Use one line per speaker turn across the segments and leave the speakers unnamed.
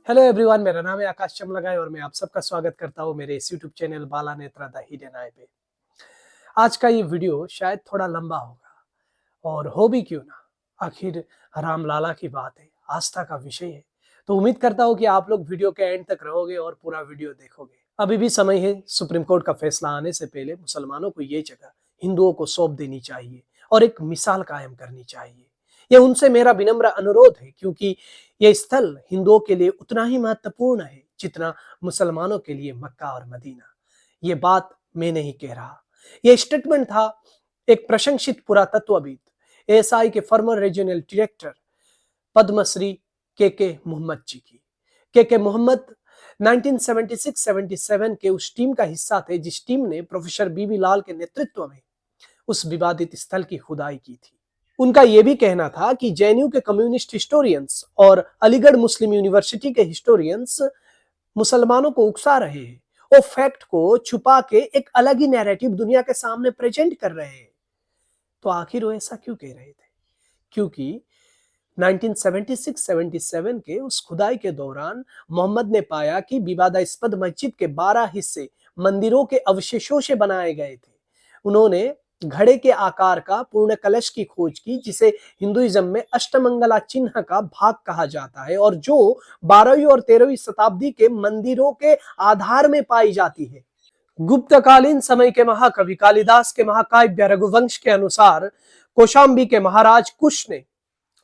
Hello everyone, मेरा नाम है आकाश चमलगाय और मैं आप सबका स्वागत करता हूँ मेरे इस YouTube channel Bala Netra the hidden eye पे। आज का ये वीडियो शायद थोड़ा लंबा होगा और हो भी क्यों ना, आखिर राम लाला की बात है, आस्था का विषय है। तो उम्मीद करता हूँ कि आप लोग वीडियो के एंड तक रहोगे और पूरा वीडियो देखोगे। अभी भी समय है, सुप्रीम कोर्ट का फैसला आने से पहले मुसलमानों को ये जगह हिंदुओं को सौंप देनी चाहिए और एक मिसाल कायम करनी चाहिए। यह उनसे मेरा विनम्र अनुरोध है, क्योंकि यह स्थल हिंदुओं के लिए उतना ही महत्वपूर्ण है जितना मुसलमानों के लिए मक्का और मदीना। ये बात मैं नहीं कह रहा, यह स्टेटमेंट था एक प्रशंसित पुरातत्वविद, एएसआई के फॉर्मर रीजनल डायरेक्टर पद्मश्री के मोहम्मद जी की। के मोहम्मद 1976-77 के उस टीम का हिस्सा थे जिस टीम ने प्रोफेसर बीबी लाल के नेतृत्व में उस विवादित स्थल की खुदाई की थी। उनका यह भी कहना था कि जेएनयू के कम्युनिस्ट हिस्टोरियंस और अलीगढ़ मुस्लिम यूनिवर्सिटी के हिस्टोरियंस मुसलमानों को उकसा रहे हैं, वो फैक्ट को छुपा के एक अलग ही नैरेटिव दुनिया के सामने प्रेजेंट कर रहे हैं। तो आखिर वो ऐसा क्यों कह रहे थे? क्योंकि 1976-77 के उस खुदाई के दौरान मोहम्मद ने पाया कि विवादास्पद मस्जिद के 12 हिस्से मंदिरों के अवशेषों से बनाए गए थे। उन्होंने घड़े के आकार का पूर्ण कलश की खोज की, जिसे हिंदुइज्म में अष्टमंगला चिन्ह का भाग कहा जाता है और जो 12वीं और 13वीं शताब्दी के मंदिरों के आधार में पाई जाती है। गुप्तकालीन समय के महाकवि कालिदास के महाकाव्य रघुवंश के अनुसार कौशाम्बी के महाराज कुश ने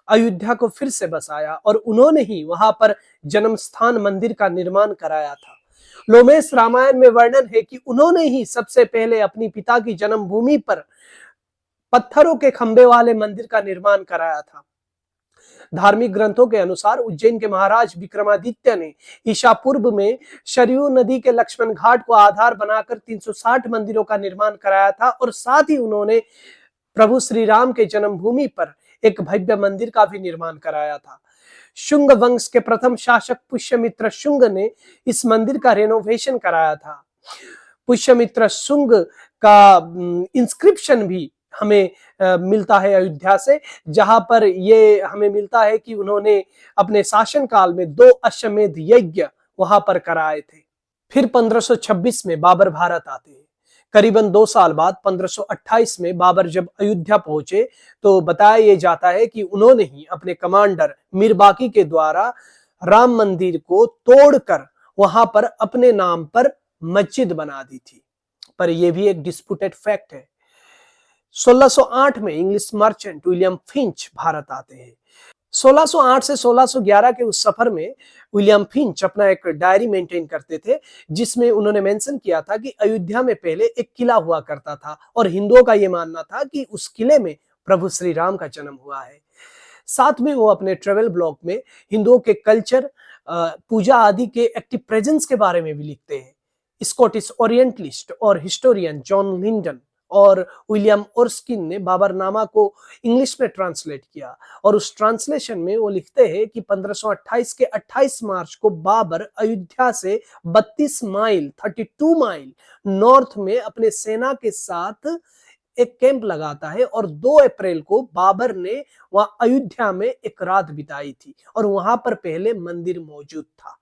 अयोध्या को फिर से बसाया और उन्होंने ही वहां पर जन्म स्थान मंदिर का निर्माण कराया था। लोमेश रामायण में वर्णन है कि उन्होंने ही सबसे पहले अपनी पिता की जन्मभूमि पर पत्थरों के खंबे वाले मंदिर का निर्माण कराया था। धार्मिक ग्रंथों के अनुसार उज्जैन के महाराज विक्रमादित्य ने ईशा पूर्व में सरयू नदी के लक्ष्मण घाट को आधार बनाकर 360 मंदिरों का निर्माण कराया था और साथ ही उन्होंने प्रभु श्री राम के जन्मभूमि पर एक भव्य मंदिर का भी निर्माण कराया था। शुंग वंश के प्रथम शासक पुष्यमित्र शुंग ने इस मंदिर का रेनोवेशन कराया था। पुष्यमित्र शुंग का इंस्क्रिप्शन भी हमें मिलता है अयोध्या से, जहां पर ये हमें मिलता है कि उन्होंने अपने शासन काल में 2 अश्वमेध यज्ञ वहां पर कराए थे। फिर 1526 में बाबर भारत आते हैं। करीबन 2 साल बाद 1528 में बाबर जब अयोध्या पहुंचे तो बताया यह जाता है कि उन्होंने ही अपने कमांडर मीर बाकी के द्वारा राम मंदिर को तोड़कर वहां पर अपने नाम पर मस्जिद बना दी थी। पर यह भी एक डिस्प्यूटेड फैक्ट है। 1608 में English merchant William Finch Bharat आते हैं। 1608 से 1611 के उस सफर में विलियम फिंच अपना एक डायरी मेंटेन करते थे, जिसमें उन्होंने मेंशन किया था कि अयोध्या में पहले एक किला हुआ करता था और हिंदुओं का यह मानना था कि उस किले में प्रभु श्री राम का जन्म हुआ है। साथ में वो अपने ट्रेवल ब्लॉग में हिंदुओं के कल्चर, पूजा आदि के एक्टिव प्रेजेंस के बारे में भी लिखते हैं। स्कॉटिश ओरिएंटलिस्ट और हिस्टोरियन जॉन लिंडन और विलियम ओर्स्किन ने बाबरनामा को इंग्लिश में ट्रांसलेट किया और उस ट्रांसलेशन में वो लिखते हैं कि 1528 के 28 मार्च को बाबर अयोध्या से 32 माइल 32 माइल नॉर्थ में अपने सेना के साथ एक कैंप लगाता है और 2 अप्रैल को बाबर ने वहां अयोध्या में एक रात बिताई थी और वहां पर पहले मंदिर मौजूद था।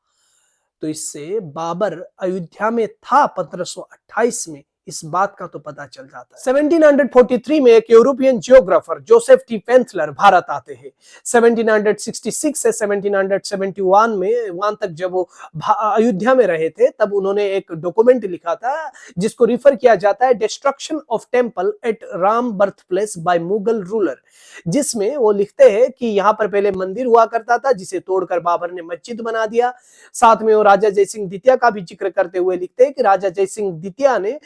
तो इससे बाबर अयोध्या में था 1528 में, इस बात का तो पता चल जाता है। 1743 में एक European geographer Joseph Tieffenthaler Bharat आते हैं। 1766 से 1771 में वहां तक जब वो अयोध्या में रहे थे तब उन्होंने एक डॉक्यूमेंट लिखा था जिसको रिफर किया जाता है destruction of temple at Ram birth place by Mughal ruler, जिसमें वो लिखते हैं कि यहाँ पर पहले मंदिर हुआ करता था जिसे तोड़कर बाबर ने मस्जिद बना दिया। साथ में वो राजा जयसिंह द्वितीय का भी जिक्र करते हुए लिखते हैं कि राजा जयसिंह द्वितीय ने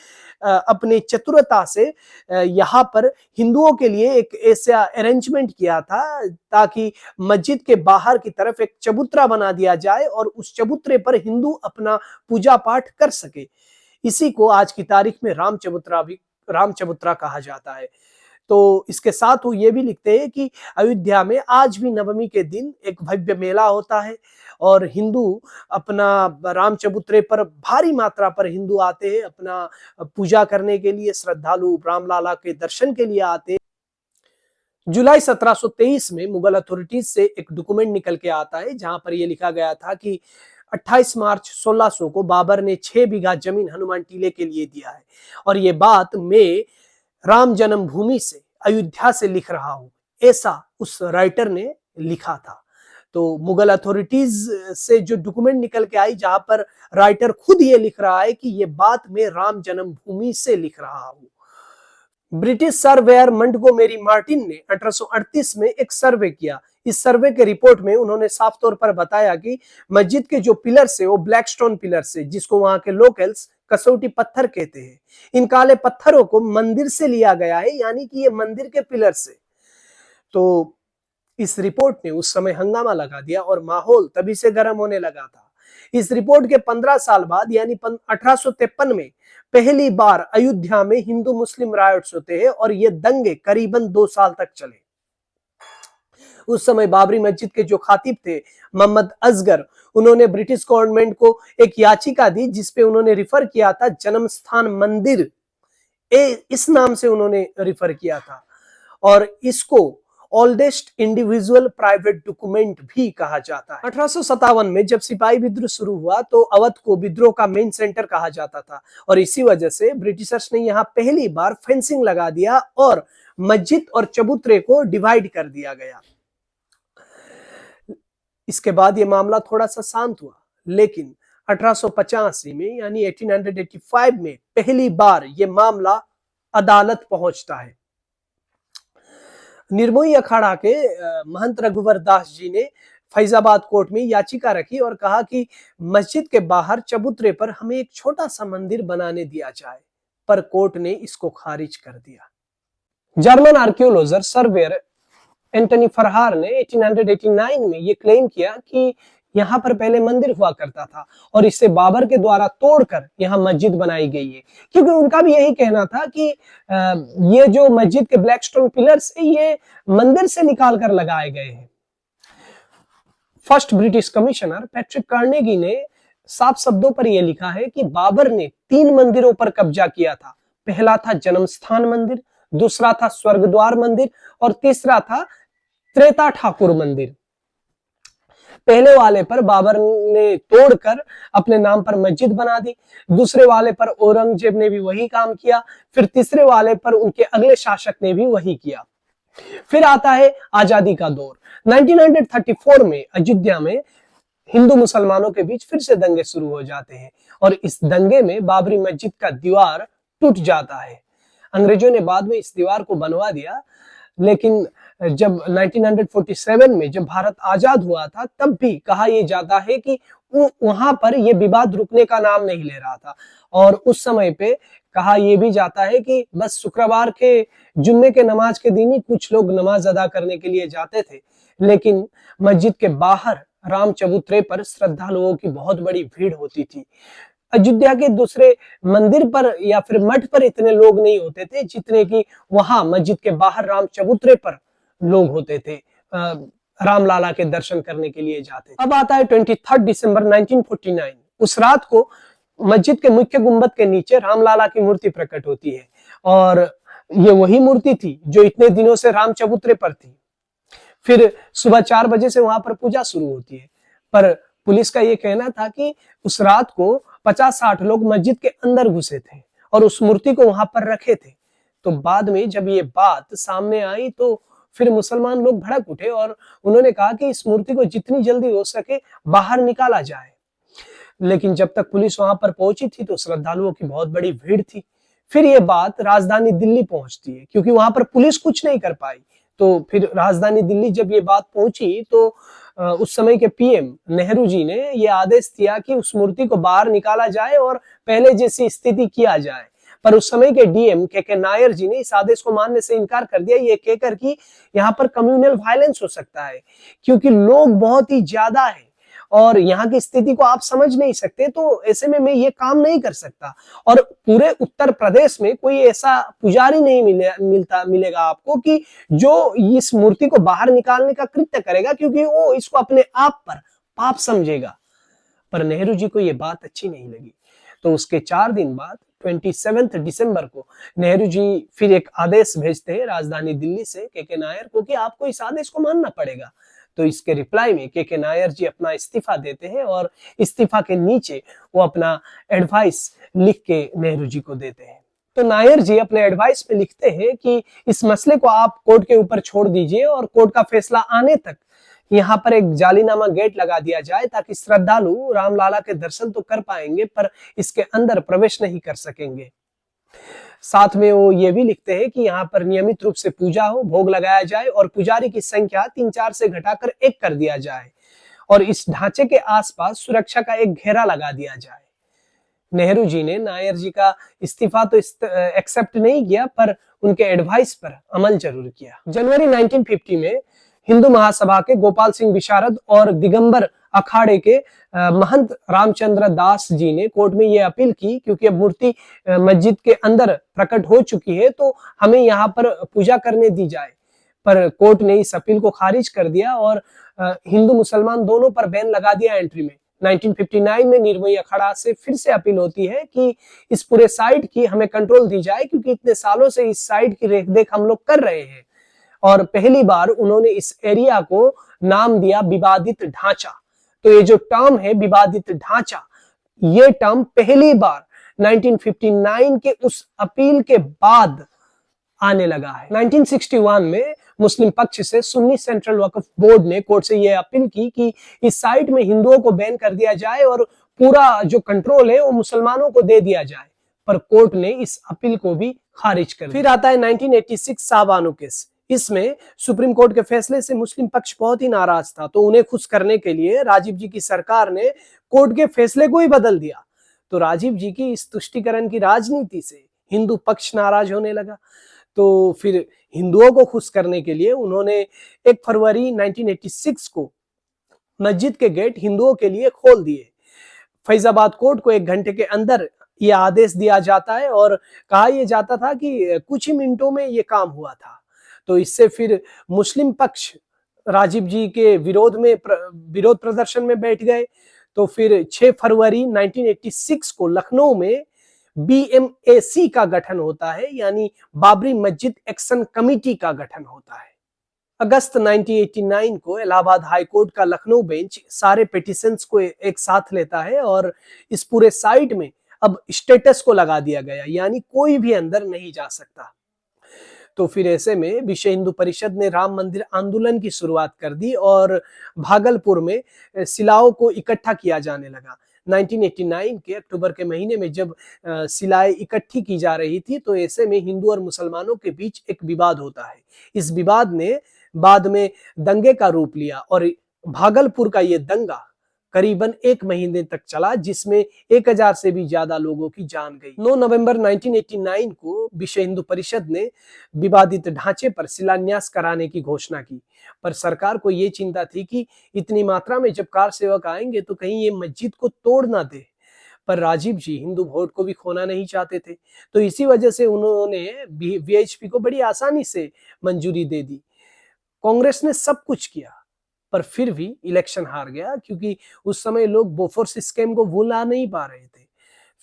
अपनी चतुरता से यहाँ पर हिंदुओं के लिए एक ऐसा अरेंजमेंट किया था ताकि मस्जिद के बाहर की तरफ एक चबूतरा बना दिया जाए और उस चबूतरे पर हिंदू अपना पूजा पाठ कर सके। इसी को आज की तारीख में राम चबूतरा कहा जाता है। तो इसके साथ वो ये भी लिखते हैं कि अयोध्या में आज भी नवमी के दिन एक भव्य मेला होता है और हिंदू अपना राम चबूतरे पर भारी मात्रा पर हिंदू आते हैं अपना पूजा करने के लिए, श्रद्धालु रामलाला के दर्शन के लिए आते हैं। जुलाई 1723 में मुगल अथॉरिटीज से एक डॉक्यूमेंट निकल के आता है जहां पर यह लिखा गया था कि 28 मार्च 1600 को बाबर ने 6 बीघा जमीन हनुमान टीले के लिए दिया है और ये बात मैं राम जन्मभूमि से अयोध्या से लिख रहा हूं, ऐसा उस राइटर ने लिखा था। तो मुगल अथॉरिटीज से जो डॉक्यूमेंट निकल के आई जहां पर राइटर खुद ये लिख रहा है कि ये बात मैं राम जन्मभूमि से लिख रहा हूं। ब्रिटिश सर्वेयर मंटगोमेरी मार्टिन ने 1838 में एक सर्वे किया। इस सर्वे के रिपोर्ट में उन्होंने साफ तौर पर बताया कि मस्जिद के जो पिलर्स है वो ब्लैक स्टोन पिलर्स है, जिसको वहां के लोकल्स कसौटी पत्थर कहते हैं। इन काले पत्थरों को मंदिर से लिया गया है, यानी कि ये मंदिर के पिलर से। तो इस रिपोर्ट ने उस समय हंगामा लगा दिया और माहौल तभी से गर्म होने लगा था। इस रिपोर्ट के 15 साल बाद यानी 1853 में पहली बार अयोध्या में हिंदू मुस्लिम रायट्स होते हैं और ये दंगे करीबन 2 साल तक चले। उस समय बाबरी मस्जिद के जो खातिब थे मोहम्मद असगर, उन्होंने ब्रिटिश गवर्नमेंट को एक याचिका दी जिसपे उन्होंने रिफर किया था जन्म स्थान मंदिर, इस नाम से उन्होंने रिफर किया था और इसको ओल्डेस्ट इंडिविजुअल प्राइवेट डॉक्यूमेंट भी कहा जाता है। 1857 में जब सिपाही विद्रोह शुरू हुआ तो अवध को विद्रोह का मेन सेंटर कहा जाता था और इसी वजह से ब्रिटिशर्स ने यहाँ पहली बार फेंसिंग लगा दिया और मस्जिद और चबूतरे को डिवाइड कर दिया गया। इसके बाद ये मामला थोड़ा सा शांत हुआ, लेकिन 1885 में यानी 1885 में पहली बार ये मामला अदालत पहुंचता है। निर्मोही अखाड़ा के महंत रघुवर दास जी ने फैजाबाद कोर्ट में याचिका रखी और कहा कि मस्जिद के बाहर चबूतरे पर हमें एक छोटा सा मंदिर बनाने दिया जाए, पर कोर्ट ने इसको खारिज कर दिया। जर्मन आर्कियोलॉजर सर्वेयर एंटनी फरहार ने 1889 में ये क्लेम किया कि यहाँ पर पहले मंदिर हुआ करता था और इसे बाबर के द्वारा तोड़कर यहाँ मस्जिद बनाई गई है, क्योंकि उनका भी यही कहना था कि ये जो मस्जिद के ब्लैक स्टोन पिलर्स है ये मंदिर से निकाल कर लगाए गए हैं। First British commissioner Patrick Carnegie ने साफ शब्दों पर यह लिखा है कि बाबर ने 3 मंदिरों पर कब्जा किया था। पहला था जन्म स्थान मंदिर, दूसरा था स्वर्गद्वार मंदिर और तीसरा था त्रेता ठाकुर मंदिर। पहले वाले पर बाबर ने तोड़कर अपने नाम पर मस्जिद बना दी, दूसरे वाले पर औरंगजेब ने भी वही काम किया, फिर तीसरे वाले पर उनके अगले शासक ने भी वही किया। फिर आता है आजादी का दौर। 1934 में अयोध्या में हिंदू मुसलमानों के बीच फिर से दंगे शुरू हो जाते हैं और इस दंगे में बाबरी मस्जिद का दीवार टूट जाता है। अंग्रेजों ने बाद में इस दीवार को बनवा दिया, लेकिन जब 1947 में जब भारत आजाद हुआ था तब भी कहा यह जाता है कि वहां पर यह विवाद रुकने का नाम नहीं ले रहा था और उस समय पे कहा यह भी जाता है कि बस शुक्रवार के जुम्मे के नमाज के दिन ही कुछ लोग नमाज अदा करने के लिए जाते थे, लेकिन मस्जिद के बाहर राम चबूतरे पर श्रद्धालुओं की बहुत बड़ी भीड़ होती थी। अयोध्या के दूसरे मंदिर पर या फिर मठ पर इतने लोग नहीं होते थे जितने कि वहां मस्जिद के बाहर राम चबूतरे पर लोग होते थे, रामलाला के दर्शन करने के लिए जाते थे। अब आता है 23 दिसंबर 1949। उस रात को मस्जिद के मुख्य गुंबद के नीचे रामलाला की मूर्ति प्रकट होती है और ये वही मूर्ति थी जो इतने दिनों से राम चबूतरे पर थी। फिर सुबह 4 बजे से वहां पर पूजा शुरू होती है, पर पुलिस का ये कहना था कि उस रात को 50-60 लोग मस्जिद के अंदर घुसे थे और उस मूर्ति को वहां पर रखे थे। तो बाद में जब ये बात सामने आई तो फिर मुसलमान लोग भड़क उठे और उन्होंने कहा कि इस मूर्ति को जितनी जल्दी हो सके बाहर निकाला जाए। लेकिन जब तक पुलिस वहां पर पहुंची थी तो श्रद्धालुओं की बहुत बड़ी भीड़ थी। फिर ये बात राजधानी दिल्ली पहुंचती है, क्योंकि वहां पर पुलिस कुछ नहीं कर पाई। तो फिर राजधानी दिल्ली जब ये बात पहुंची तो उस समय के पीएम नेहरू जी ने ये आदेश दिया कि उस मूर्ति को बाहर निकाला जाए और पहले जैसी स्थिति किया जाए। पर उस समय के डीएम के नायर जी ने इस आदेश को मानने से इनकार कर दिया, ये कहकर कि यहाँ पर कम्युनल वायलेंस हो सकता है, क्योंकि लोग बहुत ही ज्यादा है और यहाँ की स्थिति को आप समझ नहीं सकते, तो ऐसे में मैं ये काम नहीं कर सकता। और पूरे उत्तर प्रदेश में कोई ऐसा पुजारी नहीं मिलेगा आपको कि जो इस मूर्ति को बाहर निकालने का कृत्य करेगा, क्योंकि वो इसको अपने आप पर पाप समझेगा। पर नेहरू जी को ये बात अच्छी नहीं लगी। तो उसके 4 दिन बाद 27 दिसंबर को नेहरू जी फिर एक आदेश भेजते हैं राजधानी दिल्ली से के नायर को कि आपको इस आदेश को मानना पड़ेगा। तो इसके रिप्लाई में के नायर जी अपना इस्तीफा देते हैं और इस्तीफा के नीचे वो अपना एडवाइस लिख के नेहरू जी को देते हैं। तो नायर जी अपने एडवाइस में लिखते हैं कि इस मसले को आप कोर्ट के ऊपर छोड़ दीजिए और कोर्ट का फैसला आने तक यहाँ पर एक जालीनामा गेट लगा दिया जाए ताकि श्रद्धालु रामलाला के दर्शन तो कर पाएंगे पर इसके अंदर प्रवेश नहीं कर सकेंगे। साथ में वो ये भी लिखते हैं कि यहाँ पर नियमित रूप से पूजा हो, भोग लगाया जाए और पुजारी की संख्या 3-4 से घटाकर 1 कर दिया जाए और इस ढांचे के आसपास सुरक्षा का एक घेरा लगा दिया जाए। नेहरू जी ने नायर जी का इस्तीफा तो एक्सेप्ट नहीं किया पर उनके एडवाइस पर अमल जरूर किया। जनवरी 1950 में हिंदू महासभा के गोपाल सिंह विशारद और दिगंबर अखाड़े के महंत रामचंद्र दास जी ने कोर्ट में ये अपील की क्योंकि अब मूर्ति मस्जिद के अंदर प्रकट हो चुकी है तो हमें यहाँ पर पूजा करने दी जाए, पर कोर्ट ने इस अपील को खारिज कर दिया और हिंदू मुसलमान दोनों पर बैन लगा दिया एंट्री में। 1959 में निर्मोही अखाड़ा से फिर से अपील होती है कि इस पूरे साइट की हमें कंट्रोल दी जाए क्योंकि इतने सालों से इस साइट की रेखदेख हम लोग कर रहे हैं। और पहली बार उन्होंने इस एरिया को नाम दिया विवादित ढांचा। तो ये जो टर्म है विवादित ढांचा, ये टर्म पहली बार 1959 के उस अपील के बाद आने लगा है। 1961 में मुस्लिम पक्ष से सुन्नी सेंट्रल वक्फ बोर्ड ने कोर्ट से यह अपील की कि इस साइट में हिंदुओं को बैन कर दिया जाए और पूरा जो कंट्रोल है वो मुसलमानों को दे दिया जाए, पर कोर्ट ने इस अपील को भी खारिज कर दिया। फिर आता है 1986 शाहबानो केस। इसमें सुप्रीम कोर्ट के फैसले से मुस्लिम पक्ष बहुत ही नाराज था, तो उन्हें खुश करने के लिए राजीव जी की सरकार ने कोर्ट के फैसले को ही बदल दिया। तो राजीव जी की इस तुष्टीकरण की राजनीति से हिंदू पक्ष नाराज होने लगा। तो फिर हिंदुओं को खुश करने के लिए उन्होंने 1 फरवरी 1986 को मस्जिद के गेट हिंदुओं के लिए खोल दिए। फैजाबाद कोर्ट को 1 घंटे के अंदर यह आदेश दिया जाता है और कहा यह जाता था कि कुछ ही मिनटों में यह काम हुआ था। तो इससे फिर मुस्लिम पक्ष राजीव जी के विरोध प्रदर्शन में बैठ गए। तो फिर 6 फरवरी 1986 को लखनऊ में BMAC का गठन होता है, यानी बाबरी मस्जिद एक्शन कमेटी का गठन होता है। अगस्त 1989 को इलाहाबाद हाई कोर्ट का लखनऊ बेंच सारे पिटीशंस को एक साथ लेता है और इस पूरे साइट में अब स्टेटस को लगा दिया गया, यानी कोई भी अंदर नहीं जा सकता। तो फिर ऐसे में विश्व हिंदू परिषद ने राम मंदिर आंदोलन की शुरुआत कर दी और भागलपुर में शिलाओं को इकट्ठा किया जाने लगा। 1989 के अक्टूबर के महीने में जब शिलाएं इकट्ठी की जा रही थी तो ऐसे में हिंदू और मुसलमानों के बीच एक विवाद होता है। इस विवाद ने बाद में दंगे का रूप लिया और भागलपुर का ये दंगा करीबन 1 महीने तक चला, जिसमें 1000 से भी ज्यादा लोगों की जान गई। 9 नवंबर 1989 को विश्व हिंदू परिषद ने विवादित ढांचे पर शिलान्यास कराने की घोषणा की, पर सरकार को ये चिंता थी कि इतनी मात्रा में जब कार सेवक आएंगे तो कहीं ये मस्जिद को तोड़ ना दे। पर राजीव जी हिंदू वोट को भी खोना नहीं चाहते थे, तो इसी वजह से उन्होंने VHP को बड़ी आसानी से मंजूरी दे दी। कांग्रेस ने सब कुछ किया पर फिर भी इलेक्शन हार गया क्योंकि उस समय लोग बोफोर्स स्कैम को भुला नहीं पा रहे थे।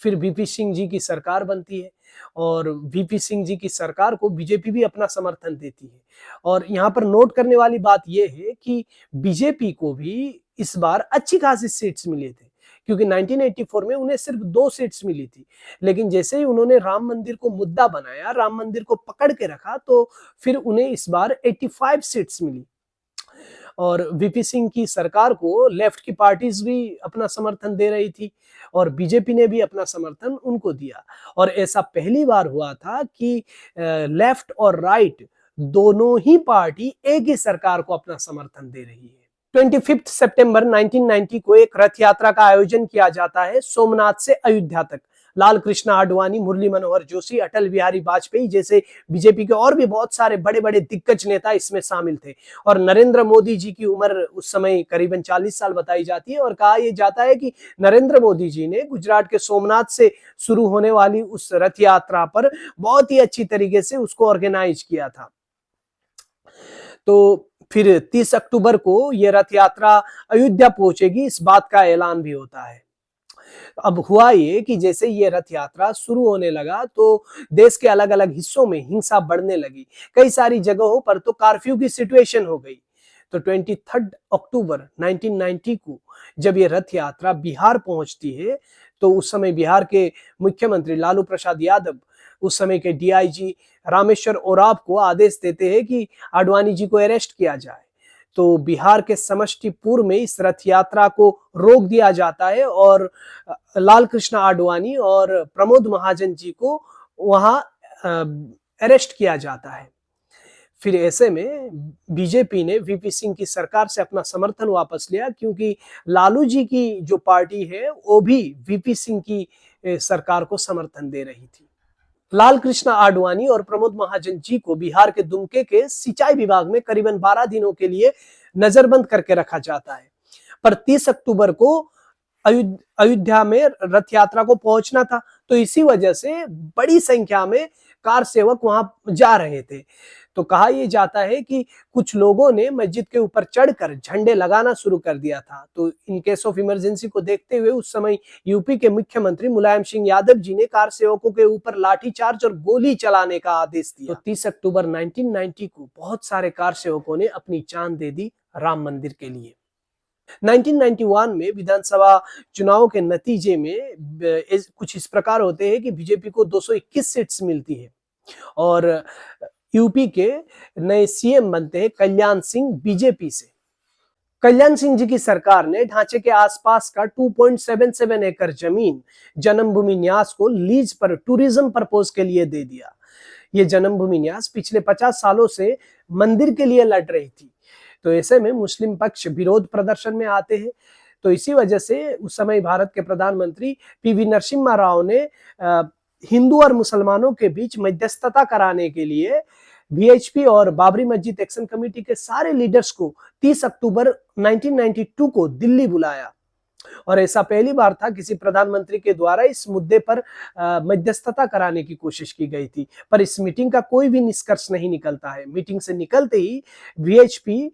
फिर VP सिंह जी की सरकार बनती है और VP सिंह जी की सरकार को बीजेपी भी अपना समर्थन देती है। और यहाँ पर नोट करने वाली बात यह है कि बीजेपी को भी इस बार अच्छी खासी सीट्स मिले थे, क्योंकि 1984 में उन्हें सिर्फ 2 सीट्स मिली थी, लेकिन जैसे ही उन्होंने राम मंदिर को मुद्दा बनाया, राम मंदिर को पकड़ के रखा, तो फिर उन्हें इस बार 85 सीट्स मिली। और VP सिंह की सरकार को लेफ्ट की पार्टीज भी अपना समर्थन दे रही थी और बीजेपी ने भी अपना समर्थन उनको दिया। और ऐसा पहली बार हुआ था कि लेफ्ट और राइट दोनों ही पार्टी एक ही सरकार को अपना समर्थन दे रही है। 25 सितंबर 1990 को एक रथ यात्रा का आयोजन किया जाता है सोमनाथ से अयोध्या तक। लाल कृष्ण आडवाणी, मुरली मनोहर जोशी, अटल बिहारी वाजपेयी जैसे बीजेपी के और भी बहुत सारे बड़े बड़े दिग्गज नेता इसमें शामिल थे। और नरेंद्र मोदी जी की उम्र उस समय करीबन 40 साल बताई जाती है और कहा यह जाता है कि नरेंद्र मोदी जी ने गुजरात के सोमनाथ से शुरू होने वाली उस रथ यात्रा पर बहुत ही अच्छी तरीके से उसको ऑर्गेनाइज किया था। तो फिर 30 अक्टूबर को यह रथ यात्रा अयोध्या पहुंचेगी, इस बात का ऐलान भी होता है। अब हुआ ये कि जैसे ये रथ यात्रा शुरू होने लगा तो देश के अलग अलग हिस्सों में हिंसा बढ़ने लगी। कई सारी जगहों पर तो कर्फ्यू की सिचुएशन हो गई। तो 23 अक्टूबर 1990 को जब ये रथ यात्रा बिहार पहुंचती है तो उस समय बिहार के मुख्यमंत्री लालू प्रसाद यादव उस समय के डीआईजी रामेश्वर ओराव को आदेश देते हैं कि आडवाणी जी को अरेस्ट किया जाए। तो बिहार के समष्टीपुर में इस रथ यात्रा को रोक दिया जाता है और लाल कृष्ण आडवाणी और प्रमोद महाजन जी को वहां अरेस्ट किया जाता है। फिर ऐसे में बीजेपी ने वीपी सिंह की सरकार से अपना समर्थन वापस लिया क्योंकि लालू जी की जो पार्टी है वो भी वीपी सिंह की सरकार को समर्थन दे रही थी। लाल कृष्ण आडवाणी और प्रमोद महाजन जी को बिहार के दुमके के सिंचाई विभाग में करीबन 12 दिनों के लिए नजरबंद करके रखा जाता है। पर 30 अक्टूबर को अयोध्या में रथ यात्रा को पहुंचना था, तो इसी वजह से बड़ी संख्या में कार सेवक वहां जा रहे थे। तो कहा यह जाता है कि कुछ लोगों ने मस्जिद के ऊपर चढ़कर झंडे लगाना शुरू कर दिया था। तो इन केस ऑफ इमरजेंसी को देखते हुए उस समय यूपी के मुख्यमंत्री मुलायम सिंह यादव जी ने कार सेवकों के ऊपर लाठीचार्ज और गोली चलाने का आदेश दिया। तो 30 अक्टूबर 1990 को बहुत सारे कार सेवकों ने अपनी जान दे दी राम मंदिर के लिए। 1991 में विधानसभा चुनाव के नतीजे में कुछ इस प्रकार होते हैं कि बीजेपी को 221 सीट्स मिलती है और यूपी के नए सीएम बनते हैं कल्याण सिंह बीजेपी से। कल्याण सिंह जी की सरकार ने ढांचे के आसपास का 2.77 एकड़ जमीन जन्मभूमि न्यास को लीज पर टूरिज्म पर्पस के लिए दे दिया। ये जन्मभूमि न्यास पिछले 50 सालों से मंदिर के लिए लड़ रही थी। तो ऐसे में मुस्लिम पक्ष विरोध प्रदर्शन में आते हैं। तो इसी वजह से उस समय भारत के प्रधानमंत्री पीवी नरसिम्हा राव ने हिंदू और मुसलमानों के बीच मध्यस्थता कराने के लिए वीएचपी और बाबरी मस्जिद एक्शन कमेटी के सारे लीडर्स को 30 अक्टूबर 1992 को दिल्ली बुलाया। और ऐसा पहली बार था किसी प्रधानमंत्री के द्वारा इस मुद्दे पर मध्यस्थता कराने की कोशिश की गई थी। पर इस मीटिंग का कोई भी निष्कर्ष नहीं निकलता है। मीटिंग से निकलते ही वीएचपी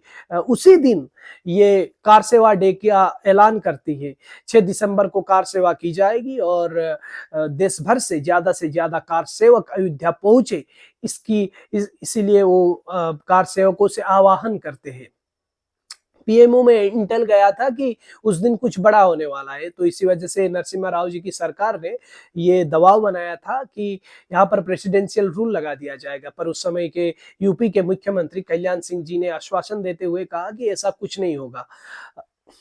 उसी दिन ये कार सेवा डे का ऐलान करती है। 6 दिसंबर को कार सेवा की जाएगी और देश भर से ज्यादा कार सेवक अयोध्या पहुंचे, इसीलिए वो कार सेवकों से आह्वान करते हैं। पीएमओ में इंटेल गया था कि उस दिन कुछ बड़ा होने वाला है। तो इसी वजह से नरसिम्हा राव जी की सरकार ने ये दबाव बनाया था कि यहाँ पर प्रेसिडेंशियल रूल लगा दिया जाएगा। पर उस समय के यूपी के मुख्यमंत्री कल्याण सिंह जी ने आश्वासन देते हुए कहा कि ऐसा कुछ नहीं होगा,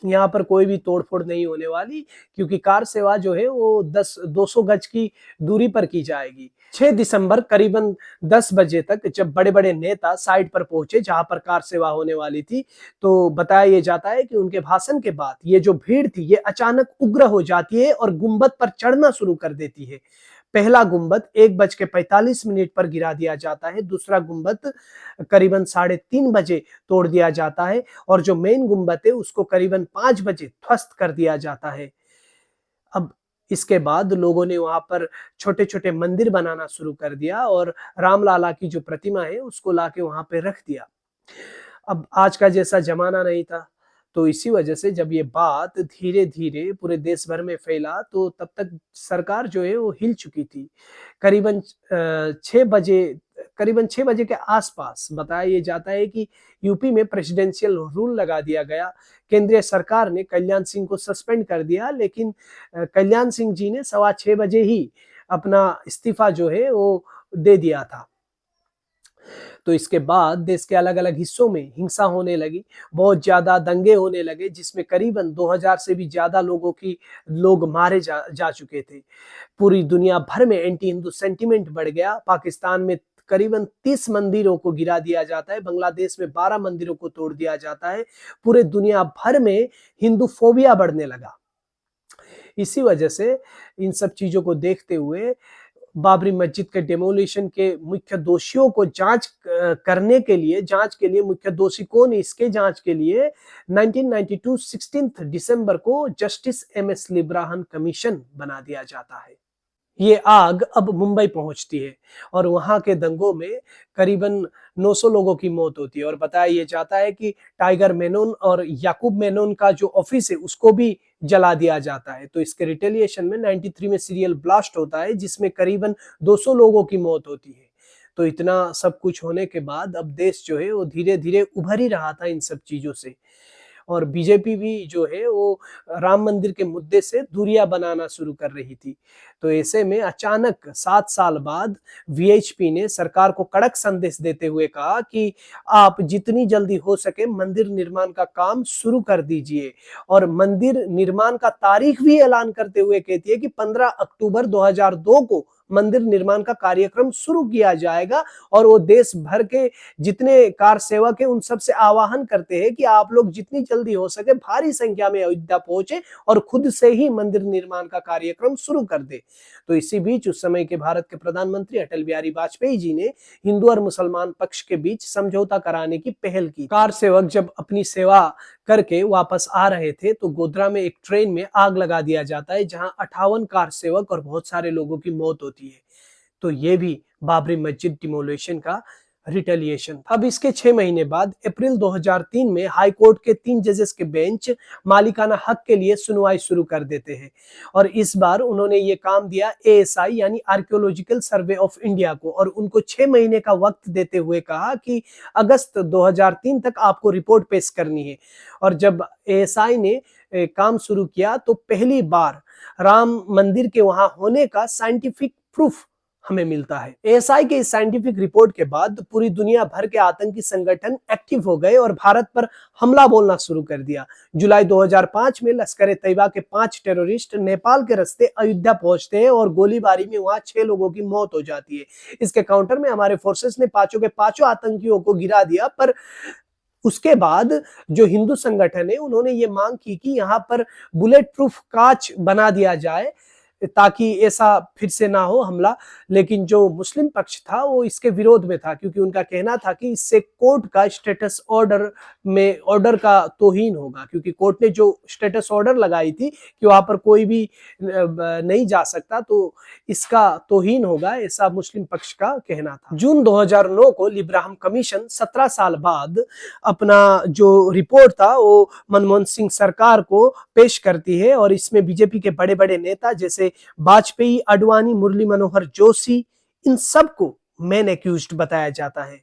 यहाँ पर कोई भी तोड़फोड़ नहीं होने वाली, क्योंकि कार सेवा जो है वो 200 गज की दूरी पर की जाएगी। 6 दिसंबर करीबन 10 बजे तक जब बड़े बड़े नेता साइट पर पहुंचे जहां पर कार सेवा होने वाली थी, तो बताया यह जाता है कि उनके भाषण के बाद ये जो भीड़ थी ये अचानक उग्र हो जाती है और गुंबद पर चढ़ना शुरू कर देती है। पहला गुंबद 1:45 पर गिरा दिया जाता है, दूसरा गुंबद करीबन 3:30 बजे तोड़ दिया जाता है और जो मेन गुंबद है उसको करीबन 5 बजे ध्वस्त कर दिया जाता है। अब इसके बाद लोगों ने वहां पर छोटे छोटे मंदिर बनाना शुरू कर दिया और रामलाला की जो प्रतिमा है उसको लाके वहां पे रख दिया। अब आज का जैसा जमाना नहीं था, तो इसी वजह से जब ये बात धीरे धीरे पूरे देश भर में फैला तो तब तक सरकार जो है वो हिल चुकी थी। करीबन 6 बजे के आसपास बताया ये जाता है कि यूपी में प्रेसिडेंशियल रूल लगा दिया गया। केंद्रीय सरकार ने कल्याण सिंह को सस्पेंड कर दिया, लेकिन कल्याण सिंह जी ने 6:15 बजे ही अपना इस्तीफा जो है वो दे दिया था। तो इसके बाद देश के अलग अलग हिस्सों में हिंसा होने लगी, बहुत ज्यादा दंगे होने लगे, जिसमें करीबन 2000 से भी ज्यादा लोग मारे जा चुके थे। पूरी दुनिया भर में एंटी हिंदू सेंटिमेंट बढ़ गया। पाकिस्तान में करीबन 30 मंदिरों को गिरा दिया जाता है, बांग्लादेश में 12 मंदिरों को तोड़ दिया जाता है। पूरे दुनिया भर में हिंदू फोबिया बढ़ने लगा। इसी वजह से इन सब चीजों को देखते हुए बाबरी मस्जिद के डेमोलिशन के मुख्य दोषियों को जांच के लिए मुख्य दोषी कौन है इसके जांच के लिए 1992 16 दिसंबर को जस्टिस एमएस लिब्राहन कमीशन बना दिया जाता है। ये आग अब मुंबई पहुंचती है और वहां के दंगों में करीबन 900 लोगों की मौत होती है और बताया ये जाता है कि टाइगर मेनन और याकूब मेनन का जो ऑफिस है उसको भी जला दिया जाता है। तो इसके रिटेलिएशन में 93 में सीरियल ब्लास्ट होता है जिसमें करीबन 200 लोगों की मौत होती है। तो इतना सब कुछ होने के बाद अब देश जो है वो धीरे-धीरे उभर ही रहा था इन सब चीज़ों से। और बीजेपी भी जो है वो राम मंदिर के मुद्दे से दूरियां बनाना शुरू कर रही थी। तो ऐसे में अचानक 7 साल बाद वीएचपी ने सरकार को कड़क संदेश देते हुए कहा कि आप जितनी जल्दी हो सके मंदिर निर्माण का काम शुरू कर दीजिए, और मंदिर निर्माण का तारीख भी ऐलान करते हुए कहती है कि 15 अक्टूबर 2002 को मंदिर निर्माण का कार्यक्रम शुरू किया जाएगा। और वो देश भर के जितने कार सेवक है उन सब से आह्वान करते हैं कि आप लोग जितनी जल्दी हो सके भारी संख्या में अयोध्या पहुंचे और खुद से ही मंदिर निर्माण का कार्यक्रम शुरू कर दे। तो इसी बीच उस समय के भारत के प्रधानमंत्री अटल बिहारी वाजपेयी जी ने हिंदू और मुसलमान पक्ष के बीच समझौता कराने की पहल की। कार सेवक जब अपनी सेवा करके वापस आ रहे थे तो गोधरा में एक ट्रेन में आग लगा दिया जाता है जहां 58 कार सेवक और बहुत सारे लोगों की मौत होती है। तो ये भी बाबरी मस्जिद डिमोलिशन का रिटेलिएशन। अब इसके 6 महीने बाद अप्रैल 2003 में हाई कोर्ट के 3 जजेस के बेंच मालिकाना हक के लिए सुनवाई शुरू कर देते हैं। और इस बार उन्होंने ये काम दिया एएसआई यानी आर्कियोलॉजिकल सर्वे ऑफ इंडिया को, और उनको 6 महीने का वक्त देते हुए कहा कि अगस्त 2003 तक आपको रिपोर्ट पेश करनी है। और जब एएसआई ने काम शुरू किया तो पहली बार राम मंदिर के वहां होने का साइंटिफिक प्रूफ हमें मिलता है। एएसआई के इस साइंटिफिक रिपोर्ट के बाद पूरी दुनिया भर के आतंकी संगठन एक्टिव हो गए और भारत पर हमला बोलना शुरू कर दिया। जुलाई 2005 में लश्कर ए तैयबा के 5 टेररिस्ट नेपाल के रास्ते अयोध्या पहुंचते हैं और गोलीबारी में वहां 6 लोगों की मौत हो जाती है। इसके काउंटर में हमारे फोर्सेस ने पांचों के पांचों आतंकियों को गिरा दिया। पर उसके बाद जो हिंदू संगठन है उन्होंने ये मांग की कि यहाँ पर बुलेट प्रूफ कांच बना दिया जाए ताकि ऐसा फिर से ना हो हमला। लेकिन जो मुस्लिम पक्ष था वो इसके विरोध में था, क्योंकि उनका कहना था कि इससे कोर्ट का स्टेटस ऑर्डर का तौहीन होगा, क्योंकि कोर्ट ने जो स्टेटस ऑर्डर लगाई थी कि वहां पर कोई भी नहीं जा सकता, तो इसका तौहीन होगा, ऐसा मुस्लिम पक्ष का कहना था। जून 2009 को लिब्राहम कमीशन 17 साल बाद अपना जो रिपोर्ट था वो मनमोहन सिंह सरकार को पेश करती है, और इसमें बीजेपी के बड़े बड़े नेता जैसे वाजपेयी, अडवाणी, मुरली मनोहर जोशी, इन सबको मेन एक्यूज्ड बताया जाता है।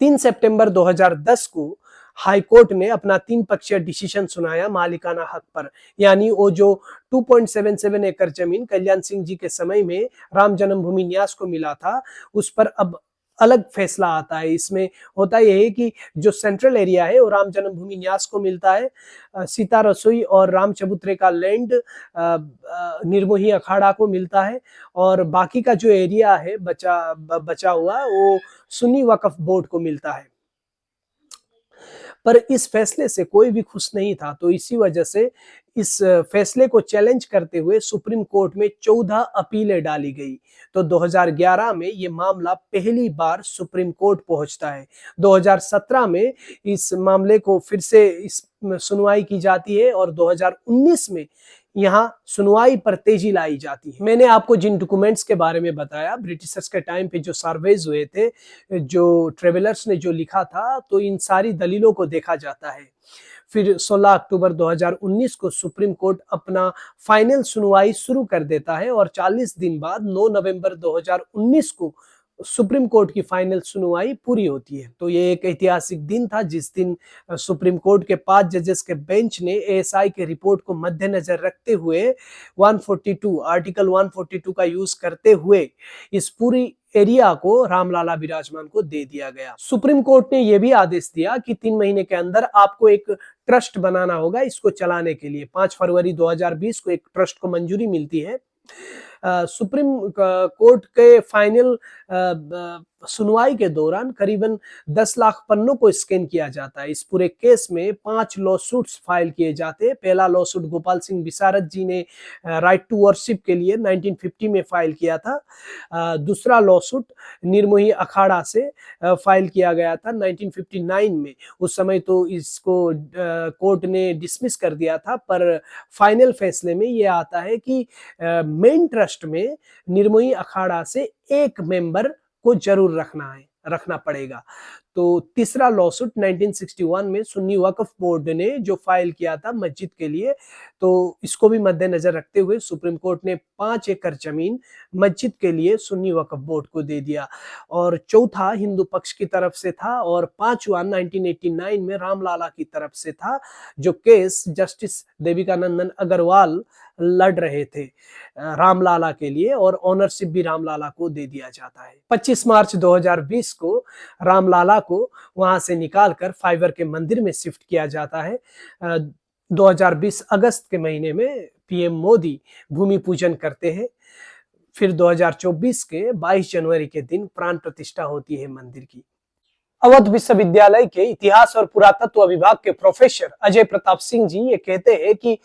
3 सितंबर 2010 को हाई कोर्ट ने अपना 3 पक्षीय डिसीजन सुनाया मालिकाना हक पर। यानी वो जो 2.77 एकड़ जमीन कल्याण सिंह जी के समय में राम जन्मभूमि न्यास को मिला था, उस पर अब अलग फैसला आता है। इसमें होता यह है कि जो सेंट्रल एरिया है वो राम जन्मभूमि न्यास को मिलता है। सीता रसोई और राम चबूतरे का लैंड निर्मोही अखाड़ा को मिलता है, और बाकी का जो एरिया है बचा हुआ वो सुन्नी वक्फ बोर्ड को मिलता है। पर इस फैसले से कोई भी खुश नहीं था, तो इसी वजह से इस फैसले को चैलेंज करते हुए सुप्रीम कोर्ट में 14 अपीलें डाली गई। तो 2011 में ये मामला पहली बार सुप्रीम कोर्ट पहुंचता है। 2017 में इस मामले को फिर से इस सुनवाई की जाती है, और 2019 में यहाँ सुनवाई पर तेजी लाई जाती है। मैंने आपको जिन डॉक्यूमेंट्स के बारे में बताया, ब्रिटिशर्स के टाइम पे जो सर्वेज हुए थे, जो ट्रेवलर्स ने जो लिखा था, तो इन सारी दलीलों को देखा जाता है। फिर 16 अक्टूबर 2019 को सुप्रीम कोर्ट अपना फाइनल सुनवाई शुरू कर देता है, और 40 दिन बाद 9 नवंबर 2019 को सुप्रीम कोर्ट की फाइनल सुनवाई पूरी होती है। तो ये एक ऐतिहासिक दिन था जिस दिन सुप्रीम कोर्ट के 5 जजेस के बेंच ने एएसआई के रिपोर्ट को मद्देनजर रखते हुए 142 आर्टिकल 142 का यूज करते हुए इस पूरी एरिया को रामलाला विराजमान को दे दिया गया। सुप्रीम कोर्ट ने यह भी आदेश दिया कि 3 महीने के अंदर आपको एक ट्रस्ट बनाना होगा इसको चलाने के लिए। 5 फरवरी 2020 को एक ट्रस्ट को मंजूरी मिलती है। सुप्रीम कोर्ट के फाइनल सुनवाई के दौरान करीबन 10 लाख पन्नों को स्कैन किया जाता है। इस पूरे केस में 5 लॉ सूट्स फाइल किए जाते हैं। पहला लॉ सूट गोपाल सिंह विशारद जी ने राइट टू वर्शिप के लिए 1950 में फाइल किया था। दूसरा लॉ सूट निर्मोही अखाड़ा से फाइल किया गया था 1959 में। उस समय तो इसको कोर्ट ने डिसमिस कर दिया था, पर फाइनल फैसले में ये आता है कि मेन ट्रस्ट में निर्मोही अखाड़ा से एक मेंबर को जरूर रखना पड़ेगा। तो तीसरा लॉसूट 1961 में सुन्नी वक्फ बोर्ड ने जो फाइल किया था मस्जिद के लिए, तो इसको भी मद्देनजर रखते हुए सुप्रीम कोर्ट ने 5 एकड़ जमीन मस्जिद के लिए सुन्नी वक्फ बोर्ड को दे दिया। और चौथा हिंदू पक्ष की तरफ से था और पांचवा 1989 में रामलाला की तरफ से था, जो केस जस्टिस देविकानंदन अग्रवाल लड़ रहे थे रामलाला के लिए, और ऑनरशिप भी रामलाला को दे दिया जाता है। 25 मार्च 2020 को रामलाला को वहां से निकालकर फाइबर के मंदिर में शिफ्ट किया जाता है। 2020 अगस्त के महीने में पीएम मोदी भूमि पूजन करते हैं। फिर 2024 के 22 जनवरी के दिन प्राण प्रतिष्ठा होती है मंदिर की। अवध विश्वविद्यालय के इतिहास और पुरातत्व विभाग के प्रोफेसर अजय प्रताप सिंह जी ये कहते हैं कि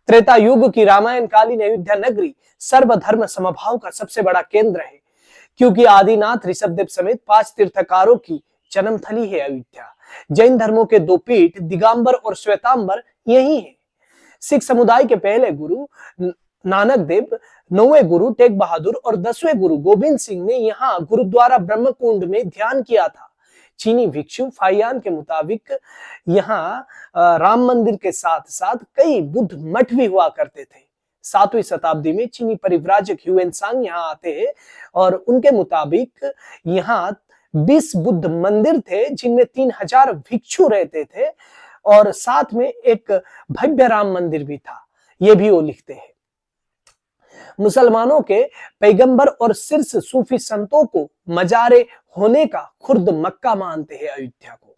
त्रेता युग की रामायण कालीन अयोध्या नगरी सर्वधर्म समभाव का सबसे बड़ा केंद्र है, क्योंकि आदिनाथ ऋषभदेव समेत 5 तीर्थकारों की जन्मथली है अयोध्या। जैन धर्मों के 2 पीठ दिगंबर और श्वेतांबर यही है। सिख समुदाय के पहले गुरु नानक देव, 9वें गुरु तेग बहादुर और 10वें गुरु गोविंद सिंह ने यहाँ गुरुद्वारा ब्रह्मकुंड में ध्यान किया था। चीनी भिक्षु फाइयान के मुताबिक यहाँ राम मंदिर के साथ साथ कई बुद्ध मठ भी हुआ करते थे। 7वीं शताब्दी में चीनी परिव्राजक ह्यूएनसांग यहाँ आते हैं और उनके मुताबिक यहाँ 20 बुद्ध मंदिर थे जिनमें 3000 भिक्षु रहते थे और साथ में एक भव्य राम मंदिर भी था, ये भी वो लिखते हैं। मुसलमानों के पैगंबर और शीर्ष सूफी संतों को मजारे होने का खुर्द मक्का मानते हैं अयोध्या को।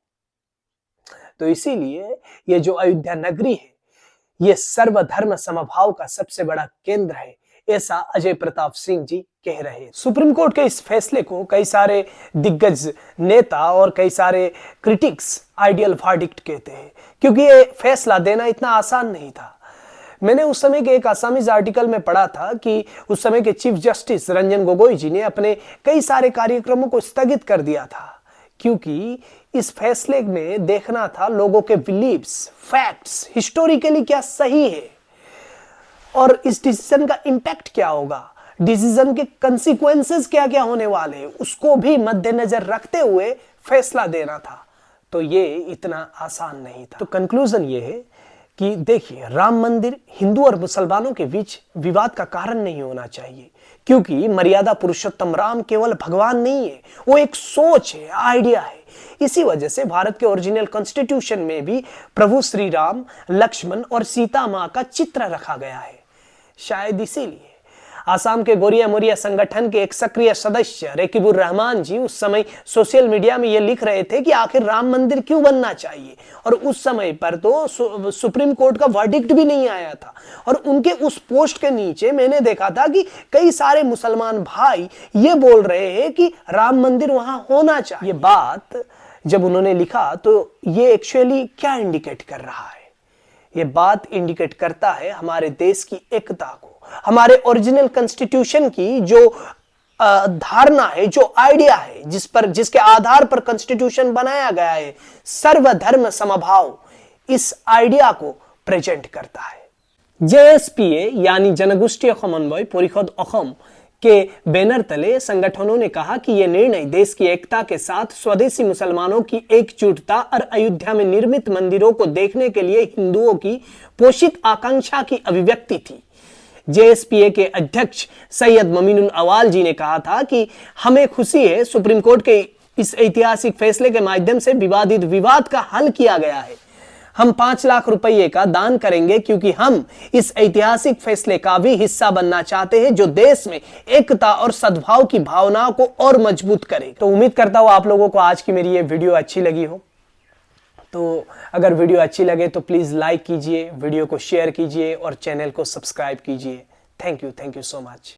तो इसीलिए ये जो अयोध्या नगरी है ये सर्वधर्म समभाव का सबसे बड़ा केंद्र है, ऐसा अजय प्रताप सिंह जी कह रहे हैं। सुप्रीम कोर्ट के इस फैसले को कई सारे दिग्गज नेता और कई सारे क्रिटिक्स आइडियल वर्डिक्ट कहते हैं, क्योंकि ये फैसला देना इतना आसान नहीं था। मैंने उस समय के एक असमीज आर्टिकल में पढ़ा था कि उस समय के चीफ जस्टिस रंजन गोगोई जी ने अपने कई सारे कार्यक्रमों को स्थगित कर दिया था, क्योंकि इस फैसले में देखना था लोगों के बिलीव्स, फैक्ट्स, हिस्टोरिकली क्या सही है और इस डिसीजन का इंपैक्ट क्या होगा, डिसीजन के कंसीक्वेंसेस क्या क्या होने वाले हैं, उसको भी मद्देनजर रखते हुए फैसला देना था। तो ये इतना आसान नहीं था। तो कंक्लूजन ये है कि देखिए, राम मंदिर हिंदू और मुसलमानों के बीच विवाद का कारण नहीं होना चाहिए, क्योंकि मर्यादा पुरुषोत्तम राम केवल भगवान नहीं है, वो एक सोच है, आइडिया है। इसी वजह से भारत के ओरिजिनल कॉन्स्टिट्यूशन में भी प्रभु श्री राम, लक्ष्मण और सीता मां का चित्र रखा गया है। शायद इसीलिए आसाम के गोरिया मोरिया संगठन के एक सक्रिय सदस्य रेकिबुर रहमान जी उस समय सोशल मीडिया में ये लिख रहे थे कि आखिर राम मंदिर क्यों बनना चाहिए, और उस समय पर तो सुप्रीम कोर्ट का वर्डिक्ट भी नहीं आया था। और उनके उस पोस्ट के नीचे मैंने देखा था कि कई सारे मुसलमान भाई ये बोल रहे हैं कि राम मंदिर वहां होना चाहिए। ये बात जब उन्होंने लिखा तो ये एक्चुअली क्या इंडिकेट कर रहा है? ये बात इंडिकेट करता है हमारे देश की एकता को, हमारे ओरिजिनल कॉन्स्टिट्यूशन की जो धारणा है, जो आइडिया है, जिसके आधार पर कॉन्स्टिट्यूशन बनाया गया है, सर्वधर्म समभाव, इस आइडिया को प्रेजेंट करता है। जेएसपीए यानी जनगोष्ठीय समन्वय परिषद असम के बैनर तले संगठनों ने कहा कि यह निर्णय देश की एकता के साथ स्वदेशी मुसलमानों की एकजुटता और अयोध्या में निर्मित मंदिरों को देखने के लिए हिंदुओं की पोषित आकांक्षा की अभिव्यक्ति थी। जेएसपीए के अध्यक्ष सैयद ममीनुल अवाल जी ने कहा था कि हमें खुशी है सुप्रीम कोर्ट के इस ऐतिहासिक फैसले के माध्यम से विवादित विवाद का हल किया गया है। हम 5 लाख रुपए का दान करेंगे क्योंकि हम इस ऐतिहासिक फैसले का भी हिस्सा बनना चाहते हैं जो देश में एकता और सद्भाव की भावनाओं को और मजबूत करे। तो उम्मीद करता हूं आप लोगों को आज की मेरी ये वीडियो अच्छी लगी हो। तो अगर वीडियो अच्छी लगे तो प्लीज लाइक कीजिए, वीडियो को शेयर कीजिए और चैनल को सब्सक्राइब कीजिए। Thank you so much.